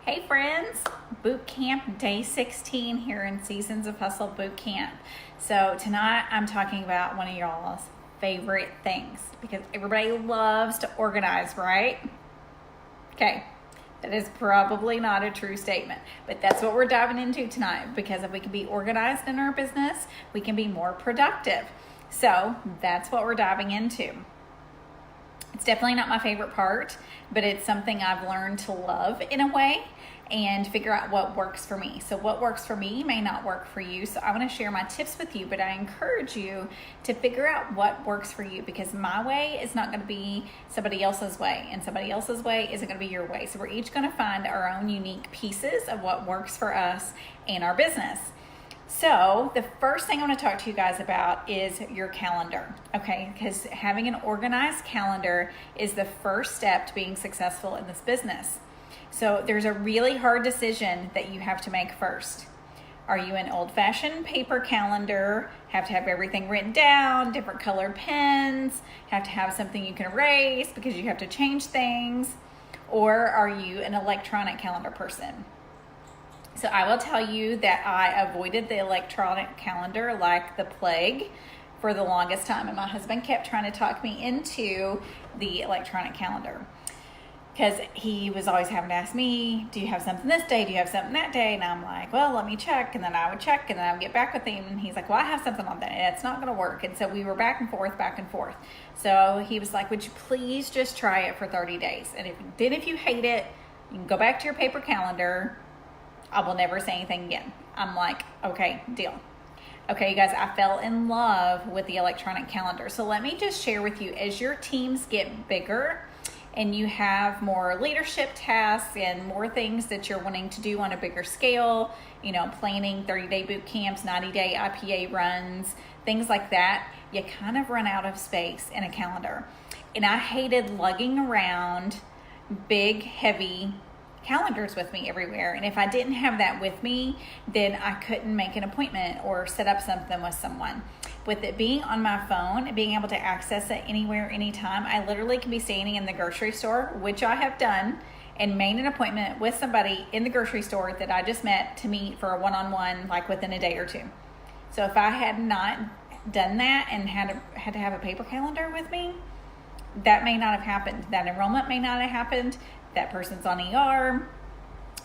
Hey friends, Bootcamp day 16 here in Seasons of Hustle Bootcamp. So tonight I'm talking about one of y'all's favorite things because everybody loves to organize, right? Okay, that is probably not a true statement, but that's what we're diving into tonight because if we can be organized in our business, we can be more productive. So that's what we're diving into. It's definitely not my favorite part, but it's something I've learned to love in a way and figure out what works for me. So what works for me may not work for you. So I want to share my tips with you, but I encourage you to figure out what works for you because my way is not going to be somebody else's way and somebody else's way isn't going to be your way. So we're each going to find our own unique pieces of what works for us and our business. So the first thing I want to talk to you guys about is your calendar, okay? Because having an organized calendar is the first step to being successful in this business. So there's a really hard decision that you have to make first. Are you an old-fashioned paper calendar, have to have everything written down, different colored pens, have to have something you can erase because you have to change things, or are you an electronic calendar person? So I will tell you that I avoided the electronic calendar like the plague for the longest time. And my husband kept trying to talk me into the electronic calendar because he was always having to ask me, do you have something this day? Do you have something that day? And I'm like, well, let me check. And then I would check and then I would get back with him. And he's like, well, I have something on that. And it's not going to work. And so we were back and forth. So he was like, would you please just try it for 30 days? And if you hate it, you can go back to your paper calendar. I will never say anything again. I'm like, okay, deal. Okay, you guys, I fell in love with the electronic calendar. So let me just share with you, as your teams get bigger and you have more leadership tasks and more things that you're wanting to do on a bigger scale, planning 30-day boot camps, 90-day IPA runs, things like that, you kind of run out of space in a calendar. And I hated lugging around big, heavy calendars with me everywhere. And if I didn't have that with me, then I couldn't make an appointment or set up something with someone. With it being on my phone and being able to access it anywhere, anytime, I literally can be standing in the grocery store, which I have done, and made an appointment with somebody in the grocery store that I just met to meet for a one-on-one, like within a day or two. So if I had not done that and had to have a paper calendar with me, that may not have happened. That enrollment may not have happened. That person's on ER,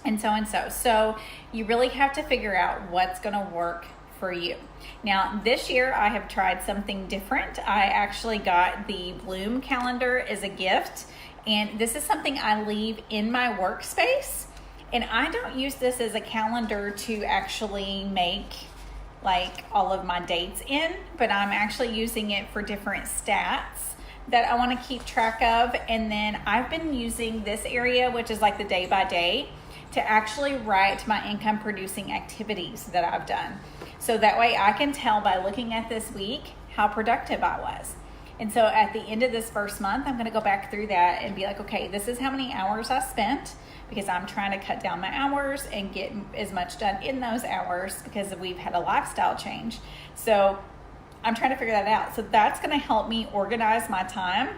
and so. So you really have to figure out what's going to work for you. Now, this year I have tried something different. I actually got the Bloom calendar as a gift, and this is something I leave in my workspace. And I don't use this as a calendar to actually make like all of my dates in, but I'm actually using it for different stats that I want to keep track of. And then I've been using this area, which is like the day by day, to actually write my income producing activities that I've done. So that way I can tell by looking at this week how productive I was. And so at the end of this first month, I'm going to go back through that and be like, okay, this is how many hours I spent, because I'm trying to cut down my hours and get as much done in those hours because we've had a lifestyle change. So I'm trying to figure that out. So that's going to help me organize my time,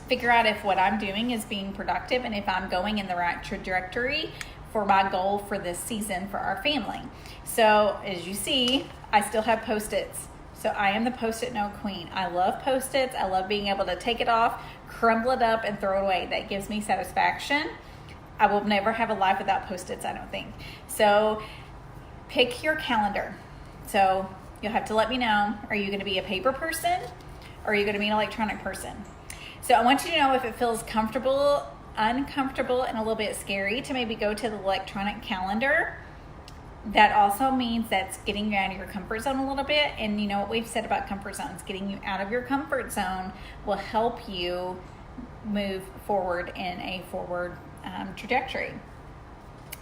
figure out if what I'm doing is being productive and if I'm going in the right trajectory for my goal for this season for our family. So as you see, I still have Post-its. So I am the Post-it note queen. I love Post-its. I love being able to take it off, crumble it up, and throw it away. That gives me satisfaction. I will never have a life without Post-its, I don't think. So pick your calendar. So you'll have to let me know, are you going to be a paper person or are you going to be an electronic person? So I want you to know if it feels comfortable, uncomfortable, and a little bit scary to maybe go to the electronic calendar. That also means that's getting you out of your comfort zone a little bit. And you know what we've said about comfort zones, getting you out of your comfort zone will help you move forward in a forward trajectory.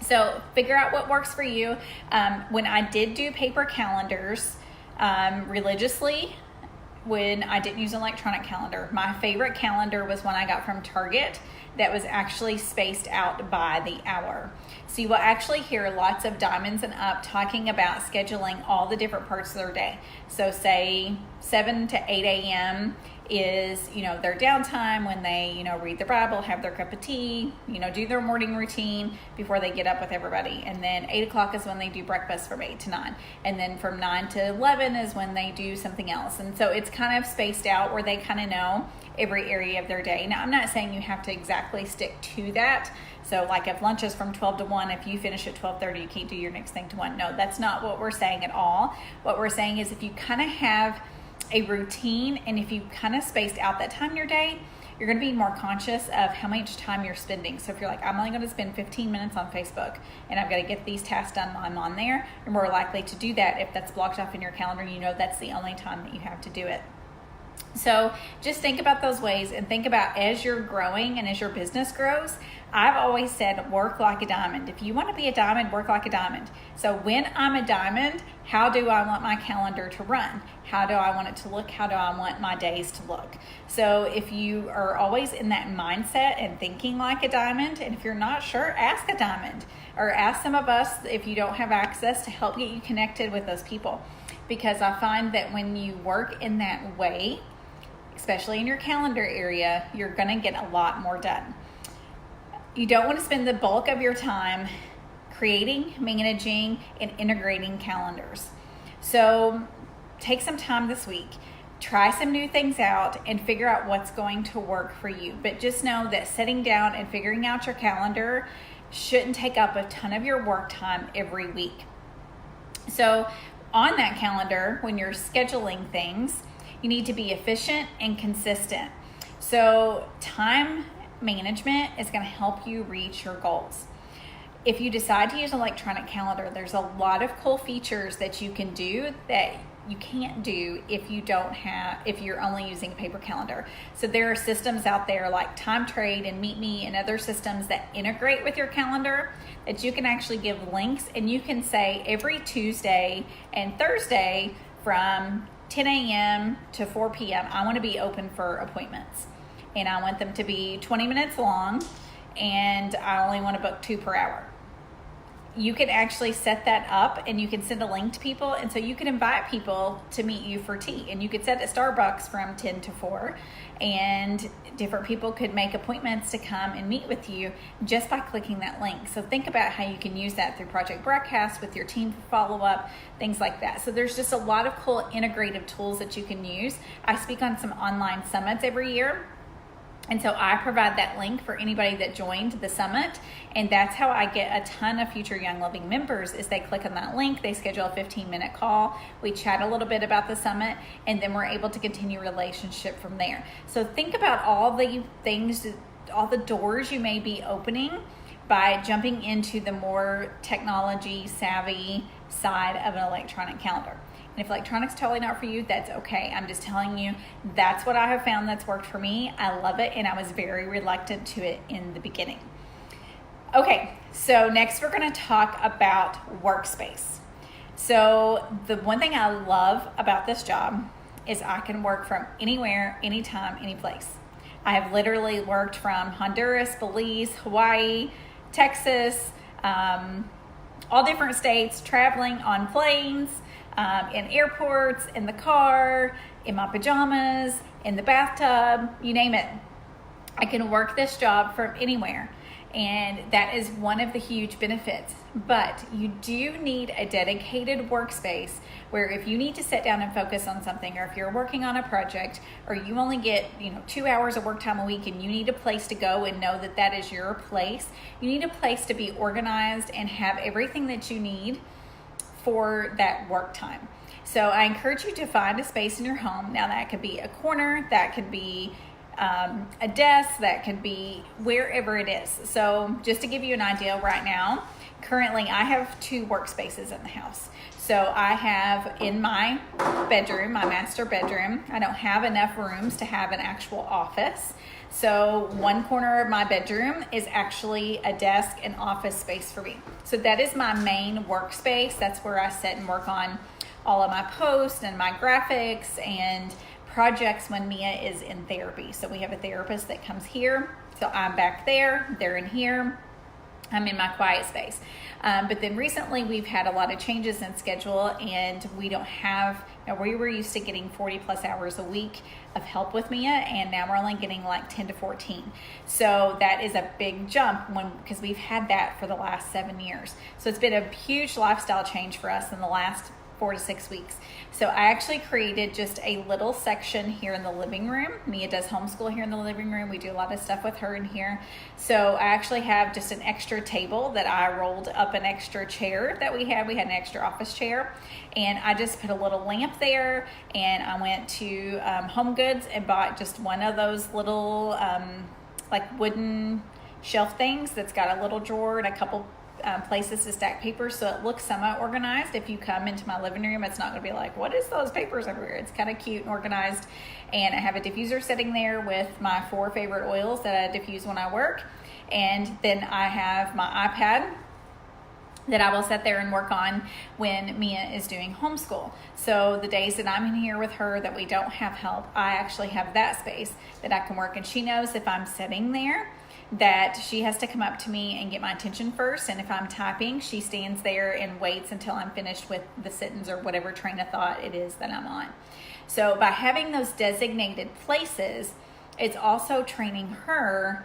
So figure out what works for you. When I did do paper calendars, religiously, when I didn't use an electronic calendar, my favorite calendar was one I got from Target that was actually spaced out by the hour. So you will actually hear lots of diamonds and up talking about scheduling all the different parts of their day. So say 7 to 8 a.m. is, their downtime when they, read their Bible, have their cup of tea, do their morning routine before they get up with everybody. And then 8 o'clock is when they do breakfast from 8 to 9. And then from 9 to 11 is when they do something else. And so it's kind of spaced out where they kind of know every area of their day. Now, I'm not saying you have to exactly stick to that. So like if lunch is from 12 to 1, if you finish at 12:30, you can't do your next thing to 1. No, that's not what we're saying at all. What we're saying is if you kind of have a routine and if you kind of spaced out that time in your day, you're going to be more conscious of how much time you're spending. So if you're like, I'm only going to spend 15 minutes on Facebook and I've got to get these tasks done while I'm on there, you're more likely to do that if that's blocked off in your calendar. That's the only time that you have to do it. So just think about those ways and think about as you're growing and as your business grows. I've always said work like a diamond. If you want to be a diamond, work like a diamond. So when I'm a diamond, how do I want my calendar to run? How do I want it to look? How do I want my days to look? So if you are always in that mindset and thinking like a diamond, and if you're not sure, ask a diamond or ask some of us if you don't have access to help get you connected with those people. Because I find that when you work in that way, especially in your calendar area, you're going to get a lot more done. You don't want to spend the bulk of your time creating, managing, and integrating calendars. So take some time this week, try some new things out, and figure out what's going to work for you. But just know that sitting down and figuring out your calendar shouldn't take up a ton of your work time every week. So on that calendar, when you're scheduling things, you need to be efficient and consistent. So time management is going to help you reach your goals. If you decide to use an electronic calendar, there's a lot of cool features that you can do that you can't do if you're only using a paper calendar. So there are systems out there like Time Trade and Meet Me and other systems that integrate with your calendar that you can actually give links, and you can say every Tuesday and Thursday from 10 a.m. to 4 p.m. I want to be open for appointments, and I want them to be 20 minutes long, and I only want to book 2 per hour. You can actually set that up, and you can send a link to people, and so you can invite people to meet you for tea, and you could set at Starbucks from 10 to 4, and different people could make appointments to come and meet with you just by clicking that link. So think about how you can use that through Project Broadcast with your team for follow-up, things like that. So there's just a lot of cool integrative tools that you can use. I speak on some online summits every year, and so I provide that link for anybody that joined the summit, and that's how I get a ton of future Young Living members is they click on that link, they schedule a 15-minute call, we chat a little bit about the summit, and then we're able to continue relationship from there. So think about all the things, all the doors you may be opening by jumping into the more technology savvy side of an electronic calendar. And if electronics totally not for you, that's okay. I'm just telling you, that's what I have found that's worked for me. I love it, and I was very reluctant to it in the beginning. Okay, so next we're going to talk about Workspace. So the one thing I love about this job is I can work from anywhere, anytime, any place. I have literally worked from Honduras, Belize, Hawaii, Texas, all different states, traveling on planes, in airports, in the car, in my pajamas, in the bathtub, you name it. I can work this job from anywhere, and that is one of the huge benefits. But you do need a dedicated workspace where if you need to sit down and focus on something, or if you're working on a project, or you only get 2 hours of work time a week and you need a place to go and know that that is your place, you need a place to be organized and have everything that you need for that work time. So I encourage you to find a space in your home. Now that could be a corner, that could be a desk, that could be wherever it is. So just to give you an idea right now, currently I have 2 workspaces in the house. So I have in my bedroom, my master bedroom, I don't have enough rooms to have an actual office. So one corner of my bedroom is actually a desk and office space for me. So that is my main workspace. That's where I sit and work on all of my posts and my graphics and projects when Mia is in therapy. So we have a therapist that comes here. So I'm back there, they're in here. I'm in my quiet space. But then recently we've had a lot of changes in schedule, and we don't have, we were used to getting 40 plus hours a week of help with Mia, and now we're only getting like 10 to 14. So that is a big jump because we've had that for the last 7 years. So it's been a huge lifestyle change for us in the last 4 to 6 weeks. So I actually created just a little section here in the living room. Mia does homeschool here in the living room. We do a lot of stuff with her in here. So I actually have just an extra table that I rolled up an extra chair that we had. We had an extra office chair, and I just put a little lamp there, and I went to Home Goods and bought just one of those little like wooden shelf things that's got a little drawer and a couple places to stack papers, so it looks semi-organized. If you come into my living room, it's not going to be like, what is those papers everywhere? It's kind of cute and organized. And I have a diffuser sitting there with my 4 favorite oils that I diffuse when I work. And then I have my iPad that I will sit there and work on when Mia is doing homeschool. So the days that I'm in here with her that we don't have help, I actually have that space that I can work. And she knows if I'm sitting there that she has to come up to me and get my attention first. And if I'm typing, she stands there and waits until I'm finished with the sentence or whatever train of thought it is that I'm on. So by having those designated places, it's also training her,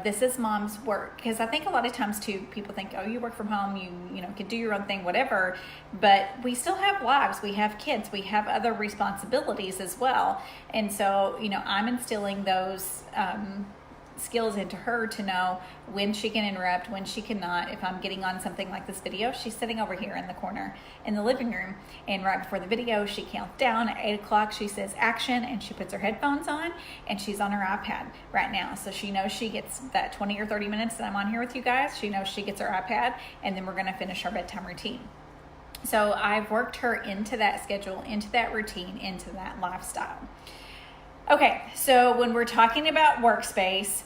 this is mom's work. Because I think a lot of times too, people think, oh, you work from home, you can do your own thing, whatever. But we still have lives, we have kids, we have other responsibilities as well. And so, I'm instilling those skills into her to know when she can interrupt, when she cannot. If I'm getting on something like this video, she's sitting over here in the corner in the living room, and right before the video she counts down. At 8 o'clock she says action, and she puts her headphones on, and she's on her iPad right now. So she knows she gets that 20 or 30 minutes that I'm on here with you guys. She knows she gets her iPad, and then we're going to finish our bedtime routine. So I've worked her into that schedule, into that routine, into that lifestyle. Okay, so when we're talking about Workspace,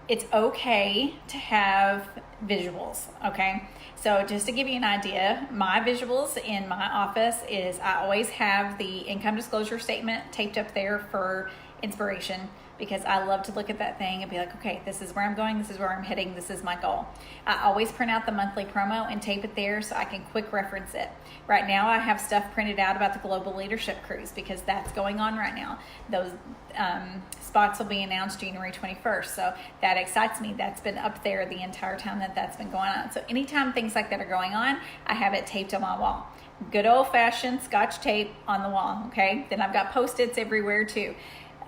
it's okay to have visuals, okay? So just to give you an idea, my visuals in my office is I always have the income disclosure statement taped up there for inspiration, because I love to look at that thing and be like, okay, this is where I'm going, this is where I'm heading, this is my goal. I always print out the monthly promo and tape it there so I can quick reference it. Right now I have stuff printed out about the Global Leadership Cruise, because that's going on right now. Those spots will be announced January 21st, so that excites me. That's been up there the entire time that's been going on. So anytime things like that are going on, I have it taped on my wall. Good old-fashioned Scotch tape on the wall, okay? Then I've got Post-its everywhere too.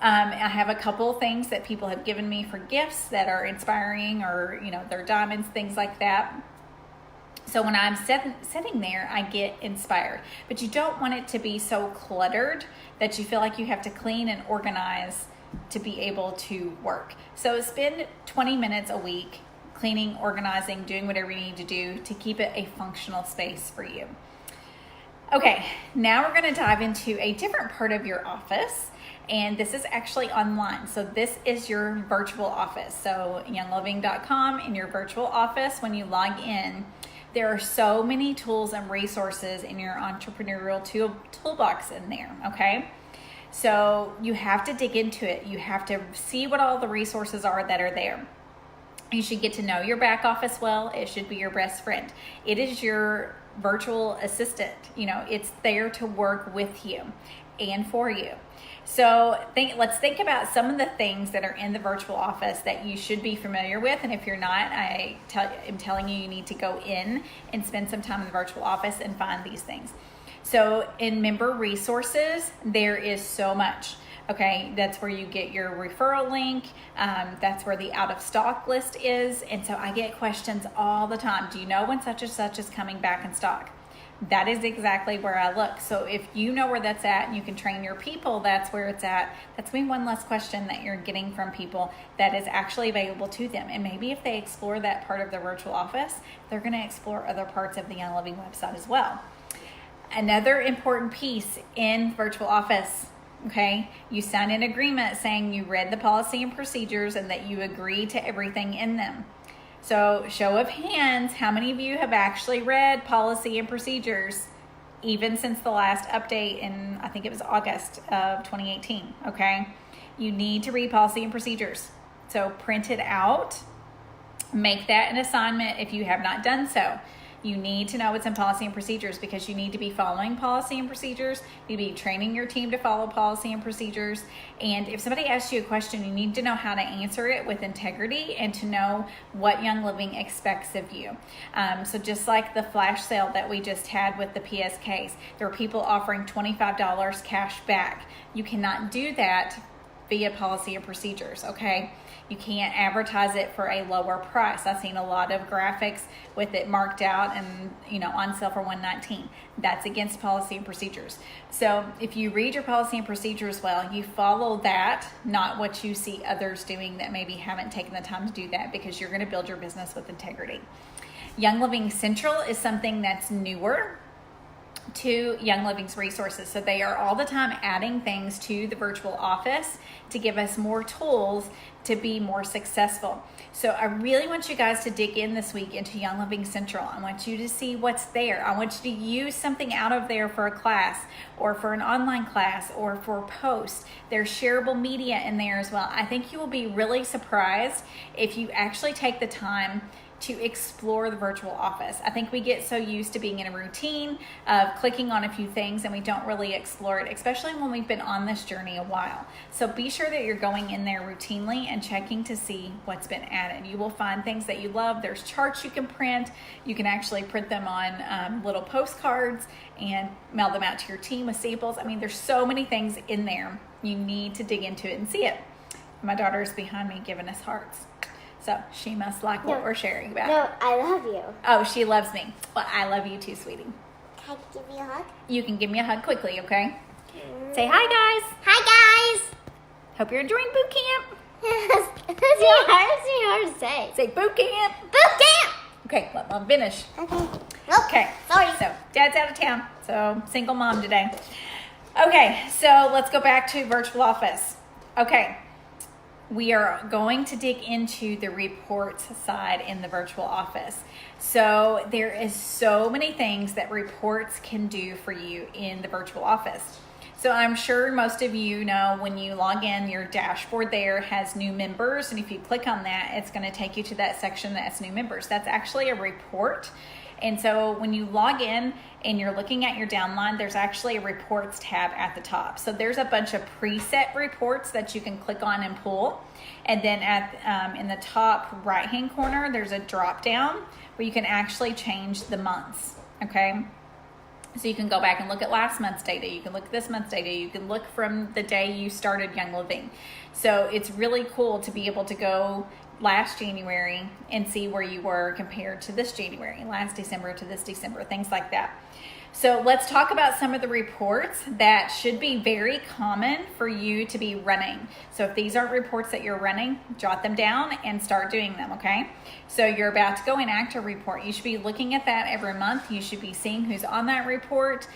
I have a couple things that people have given me for gifts that are inspiring, or they're diamonds, things like that. So when I'm sitting there, I get inspired. But you don't want it to be so cluttered that you feel like you have to clean and organize to be able to work. So spend 20 minutes a week cleaning, organizing, doing whatever you need to do to keep it a functional space for you. Okay, now we're going to dive into a different part of your office. And this is actually online. So this is your virtual office. So youngliving.com, in your virtual office, when you log in, there are so many tools and resources in your entrepreneurial toolbox in there, okay? So you have to dig into it. You have to see what all the resources are that are there. You should get to know your back office well. It should be your best friend. It is your virtual assistant. It's there to work with you and for you. So let's think about some of the things that are in the virtual office that you should be familiar with. And if you're not, I'm telling you need to go in and spend some time in the virtual office and find these things. So in member resources, there is so much. Okay, that's where you get your referral link. That's where the out of stock list is. And so I get questions all the time. Do you know when such and such is coming back in stock? That is exactly where I look. So if you know where that's at and you can train your people, that's where it's at. That's maybe one less question that you're getting from people that is actually available to them. And maybe if they explore that part of their virtual office, they're going to explore other parts of the Young Living website as well. Another important piece in virtual office, okay, you sign an agreement saying you read the policy and procedures and that you agree to everything in them. So show of hands, how many of you have actually read policy and procedures even since the last update in, I think it was August of 2018, okay? You need to read policy and procedures. So print it out, Make that an assignment if you have not done so. You need to know what's in policy and procedures because you need to be following policy and procedures. You need to be training your team to follow policy and procedures. And if somebody asks you a question, you need to know how to answer it with integrity and to know what Young Living expects of you. So just like the flash sale that we just had with the PSKs, there were people offering $25 cash back. You cannot do that via policy and procedures, okay? You can't advertise it for a lower price. I've seen a lot of graphics with it marked out and on sale for $119. That's against policy and procedures. So if you read your policy and procedures well, you follow that, not what you see others doing that maybe haven't taken the time to do that, because you're going to build your business with integrity. Young Living Central is something that's newer to Young Living's resources. So they are all the time adding things to the virtual office to give us more tools to be more successful. So I really want you guys to dig in this week into Young Living Central. I want you to see what's there. I want you to use something out of there for a class or for an online class or for posts. There's shareable media in there as well. I think you will be really surprised if you actually take the time to explore the virtual office. I think we get so used to being in a routine of clicking on a few things and we don't really explore it, especially when we've been on this journey a while. So be sure that you're going in there routinely and checking to see what's been added. You will find things that you love. There's charts you can print. You can actually print them on little postcards and mail them out to your team with samples. I mean, there's so many things in there. You need to dig into it and see it. My daughter's behind me giving us hearts. So she must like what we're sharing about. No, I love you. Oh, she loves me. Well, I love you too, sweetie. Can you give me a hug? You can give me a hug quickly, okay? Say hi, guys. Hi, guys. Hope you're enjoying boot camp. That's hard to say. Say boot camp. Boot camp. Okay, let Mom finish. Okay. Okay. Sorry. So Dad's out of town, so single mom today. Okay, so let's go back to virtual office. Okay. We are going to dig into the reports side in the virtual office. So there is so many things that reports can do for you in the virtual office. So I'm sure most of you know when you log in, your dashboard there has new members. And if you click on that, it's going to take you to that section that's new members. That's actually a report. And so when you log in and you're looking at your downline, there's actually a reports tab at the top. So there's a bunch of preset reports that you can click on and pull. And then in the top right-hand corner, there's a drop down where you can actually change the months, okay? So you can go back and look at last month's data. You can look at this month's data. You can look from the day you started Young Living. So it's really cool to be able to go last January and see where you were compared to this January, last December to this December, things like that. So let's talk about some of the reports that should be very common for you to be running. So if these aren't reports that you're running, jot them down and start doing them, okay? So you're about to go enact a report. You should be looking at that every month. You should be seeing who's on that report,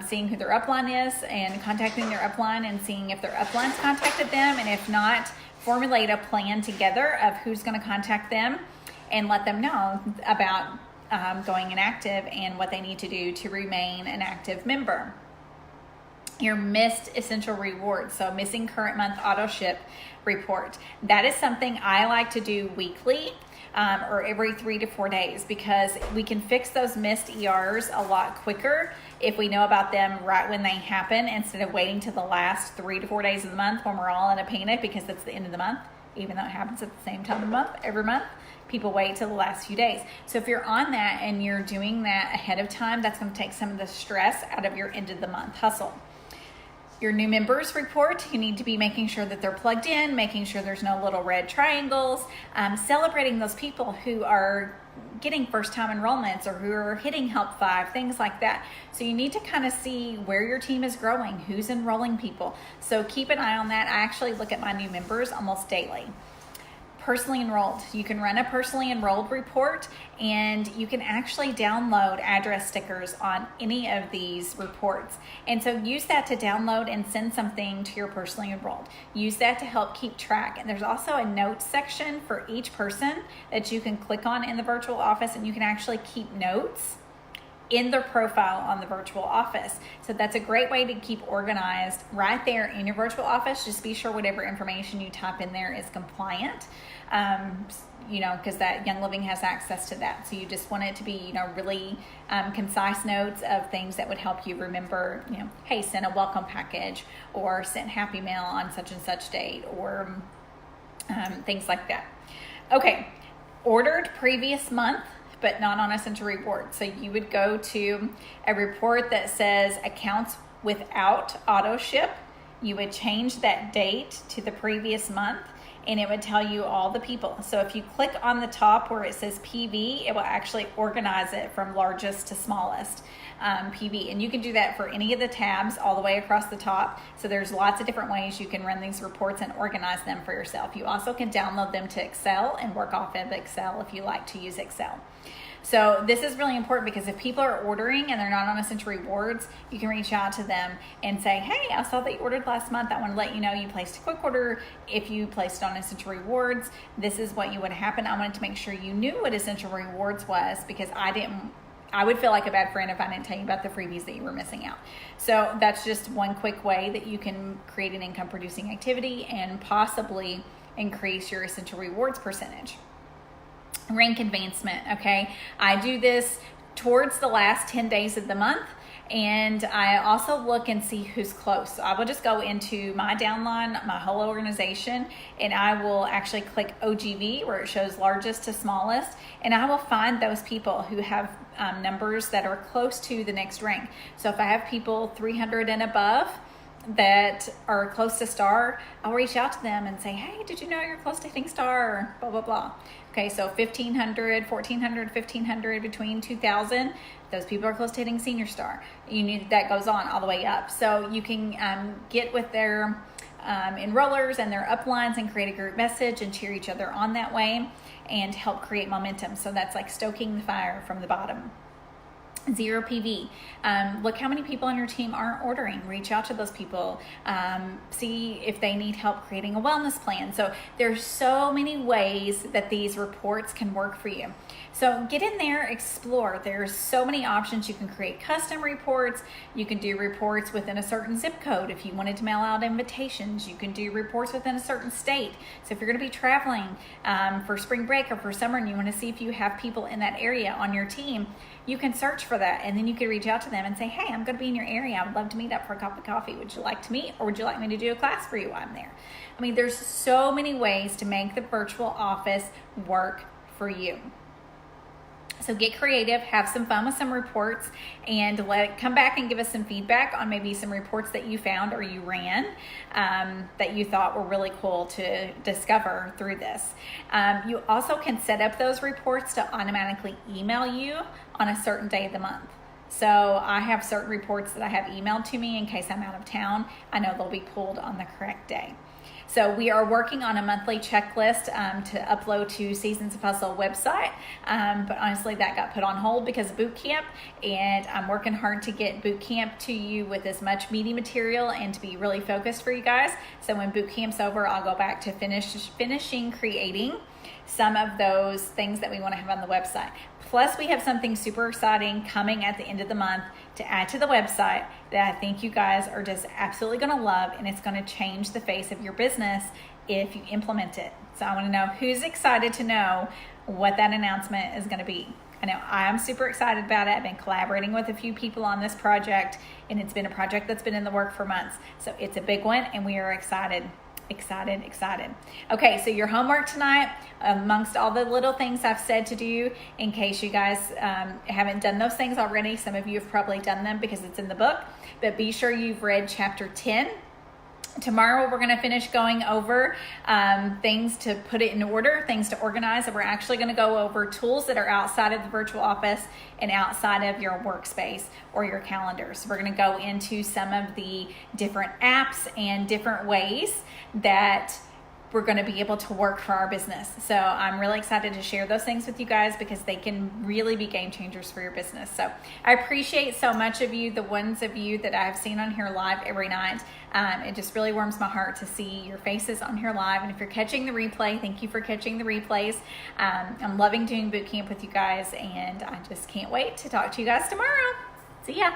seeing who their upline is and contacting their upline and seeing if their upline's contacted them, and if not, formulate a plan together of who's going to contact them and let them know about going inactive and what they need to do to remain an active member. Your missed essential rewards, so missing current month auto ship report. That is something I like to do weekly or every 3 to 4 days, because we can fix those missed ERs a lot quicker if we know about them right when they happen, instead of waiting to the last 3 to 4 days of the month when we're all in a panic because it's the end of the month, even though it happens at the same time of the month, every month. People wait till the last few days. So if you're on that and you're doing that ahead of time, that's going to take some of the stress out of your end of the month hustle. Your new members report, you need to be making sure that they're plugged in, making sure there's no little red triangles, celebrating those people who are getting first-time enrollments or who are hitting Help 5, things like that. So you need to kind of see where your team is growing, who's enrolling people. So keep an eye on that. I actually look at my new members almost daily. Personally enrolled. You can run a personally enrolled report, and you can actually download address stickers on any of these reports. And so use that to download and send something to your personally enrolled. Use that to help keep track. And there's also a notes section for each person that you can click on in the virtual office, and you can actually keep notes in their profile on the virtual office. So that's a great way to keep organized right there in your virtual office. Just be sure whatever information you type in there is compliant. because that Young Living has access to that. So you just want it to be, really concise notes of things that would help you remember, hey, send a welcome package or send happy mail on such and such date, or things like that. Okay, ordered previous month, but not on Essential Rewards. So you would go to a report that says accounts without auto ship. You would change that date to the previous month, and it would tell you all the people. So if you click on the top where it says PV, it will actually organize it from largest to smallest PV. And you can do that for any of the tabs all the way across the top. So there's lots of different ways you can run these reports and organize them for yourself. You also can download them to Excel and work off of Excel if you like to use Excel. So this is really important because if people are ordering and they're not on Essential Rewards, you can reach out to them and say, hey, I saw that you ordered last month. I want to let you know you placed a quick order. If you placed on Essential Rewards, this is what you would happen. I wanted to make sure you knew what Essential Rewards was, because I would feel like a bad friend if I didn't tell you about the freebies that you were missing out. So that's just one quick way that you can create an income producing activity and possibly increase your Essential Rewards percentage. Rank advancement, okay? I do this towards the last 10 days of the month, and I also look and see who's close. So I will just go into my downline, my whole organization, and I will actually click OGV where it shows largest to smallest, and I will find those people who have numbers that are close to the next rank. So if I have people 300 and above that are close to star, I'll reach out to them and say, hey, did you know you're close to hitting star, blah, blah, blah. Okay, so 1,500, 1,400, 1,500, between 2,000, those people are close to hitting senior star. That goes on all the way up. So you can get with their enrollers and their uplines and create a group message and cheer each other on that way and help create momentum. So that's like stoking the fire from the bottom. Zero PV. Look how many people on your team aren't ordering. Reach out to those people. See if they need help creating a wellness plan. So there's so many ways that these reports can work for you. So get in there, explore. There's so many options. You can create custom reports. You can do reports within a certain zip code. If you wanted to mail out invitations, you can do reports within a certain state. So if you're going to be traveling for spring break or for summer and you want to see if you have people in that area on your team, you can search for that, and then you can reach out to them and say, hey, I'm going to be in your area. I would love to meet up for a cup of coffee. Would you like to meet, or would you like me to do a class for you while I'm there? I mean, there's so many ways to make the virtual office work for you. So get creative, have some fun with some reports, and come back and give us some feedback on maybe some reports that you found or you ran that you thought were really cool to discover through this. You also can set up those reports to automatically email you on a certain day of the month. So I have certain reports that I have emailed to me in case I'm out of town. I know they'll be pulled on the correct day. So we are working on a monthly checklist to upload to Seasons of Hustle website. But honestly, that got put on hold because of Bootcamp, and I'm working hard to get Bootcamp to you with as much meaty material and to be really focused for you guys. So when Bootcamp's over, I'll go back to finishing creating some of those things that we want to have on the website. Plus, we have something super exciting coming at the end of the month to add to the website that I think you guys are just absolutely going to love, and it's going to change the face of your business if you implement it. So I want to know who's excited to know what that announcement is going to be. I know I'm super excited about it. I've been collaborating with a few people on this project, and it's been a project that's been in the work for months. So it's a big one, and we are excited. Okay, so your homework tonight, amongst all the little things I've said to do, in case you guys haven't done those things already, some of you have probably done them because it's in the book, but be sure you've read chapter 10. Tomorrow we're going to finish going over things to put it in order, things to organize, and we're actually going to go over tools that are outside of the virtual office and outside of your workspace or your calendar. So we're going to go into some of the different apps and different ways that we're going to be able to work for our business. So I'm really excited to share those things with you guys because they can really be game changers for your business. So I appreciate so much of you, the ones of you that I've seen on here live every night. It just really warms my heart to see your faces on here live. And if you're catching the replay, thank you for catching the replays. I'm loving doing Bootcamp with you guys, and I just can't wait to talk to you guys tomorrow. See ya.